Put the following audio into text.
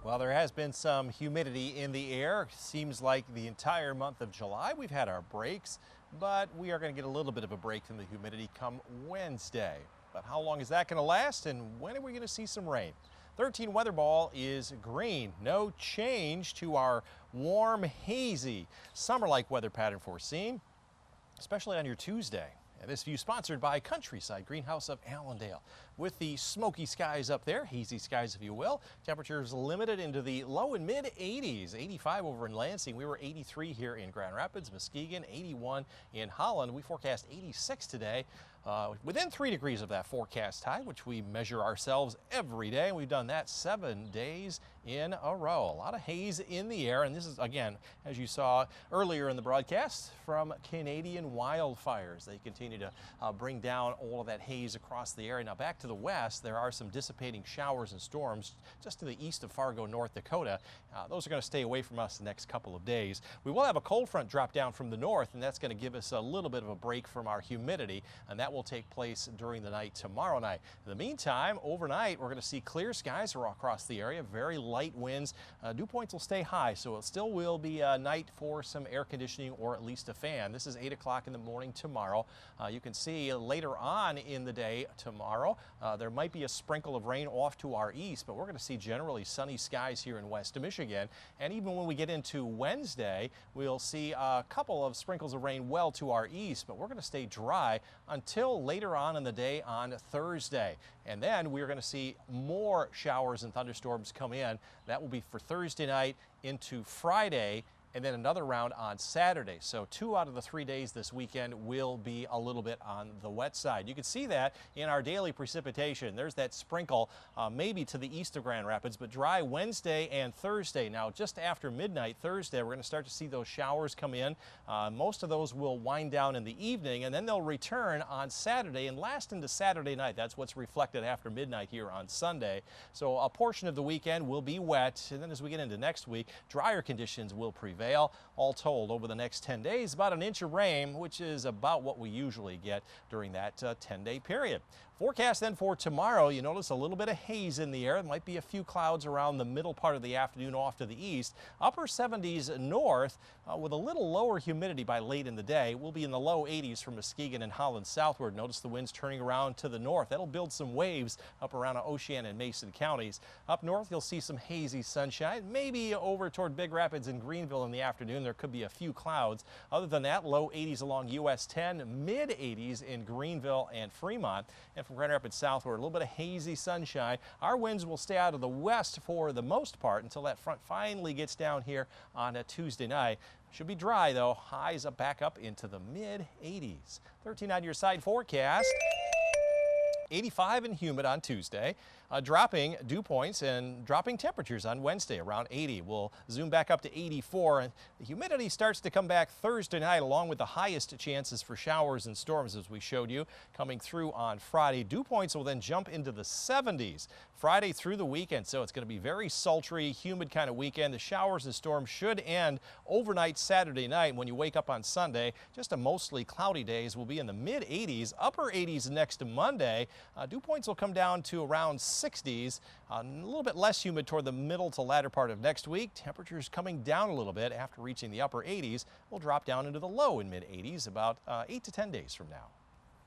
Well, there has been some humidity in the air. Seems like the entire month of July we've had our breaks, but we are going to get a little bit of a break from the humidity come Wednesday. But how long is that going to last, and when are we going to see some rain? 13 weather ball is green. No change to our warm, hazy, summer-like weather pattern foreseen, especially on your Tuesday. And this view sponsored by Countryside Greenhouse of Allendale. With the smoky skies up there, hazy skies if you will, temperatures limited into the low and mid 80s. 85 over in Lansing. We were 83 here in Grand Rapids, Muskegon, 81 in Holland. We forecast 86 today, within 3 degrees of that forecast high, which we measure ourselves every day. We've done that 7 days in a row. A lot of haze in the air, and this is, again, as you saw earlier in the broadcast, from Canadian wildfires. They continue to bring down all of that haze across the area. Now back to the west, there are some dissipating showers and storms just to the east of Fargo, North Dakota. Those are going to stay away from us the next couple of days. We will have a cold front drop down from the north, and that's going to give us a little bit of a break from our humidity, and that will take place during the night tomorrow night. In the meantime, overnight, we're going to see clear skies across the area, very light winds. Dew points will stay high, so it still will be a night for some air conditioning or at least a fan. This is 8 o'clock in the morning tomorrow. You can see later on in the day tomorrow, there might be a sprinkle of rain off to our east, but we're going to see generally sunny skies here in West Michigan. And even when we get into Wednesday, we'll see a couple of sprinkles of rain well to our east, but we're going to stay dry until later on in the day on Thursday. And then we're going to see more showers and thunderstorms come in. That will be for Thursday night into Friday, and then another round on Saturday. So 2 out of the 3 days this weekend will be a little bit on the wet side. You can see that in our daily precipitation. There's that sprinkle maybe to the east of Grand Rapids, but dry Wednesday and Thursday. Now just after midnight Thursday, we're going to start to see those showers come in. Most of those will wind down in the evening, and then they'll return on Saturday and last into Saturday night. That's what's reflected after midnight here on Sunday. So a portion of the weekend will be wet, and then as we get into next week, drier conditions will prevail. All told, over the next 10 days, about an inch of rain, which is about what we usually get during that 10-day period. Forecast then for tomorrow, you notice a little bit of haze in the air. There might be a few clouds around the middle part of the afternoon off to the east. Upper 70s north with a little lower humidity by late in the day. We'll be in the low 80s from Muskegon and Holland southward. Notice the winds turning around to the north. That'll build some waves up around Oceana and Mason counties. Up north, you'll see some hazy sunshine. Maybe over toward Big Rapids and Greenville in the afternoon, there could be a few clouds. Other than that, low 80s along US 10, mid 80s in Greenville and Fremont. And from Grand Rapids southward, a little bit of hazy sunshine. Our winds will stay out of the west for the most part until that front finally gets down here on a Tuesday night. Should be dry though. Highs up back up into the mid 80s. 13 on your side forecast. 85 and humid on Tuesday, dropping dew points and dropping temperatures on Wednesday around 80. We'll zoom back up to 84, and the humidity starts to come back Thursday night along with the highest chances for showers and storms as we showed you coming through on Friday. Dew points will then jump into the 70s Friday through the weekend, so it's going to be very sultry, humid kind of weekend. The showers and storms should end overnight Saturday night. When you wake up on Sunday, just a mostly cloudy days. Will be in the mid 80s, upper 80s next to Monday. Dew points will come down to around 60s, a little bit less humid toward the middle to latter part of next week. Temperatures coming down a little bit after reaching the upper 80s. We'll drop down into the low and mid 80s about 8 to 10 days from now.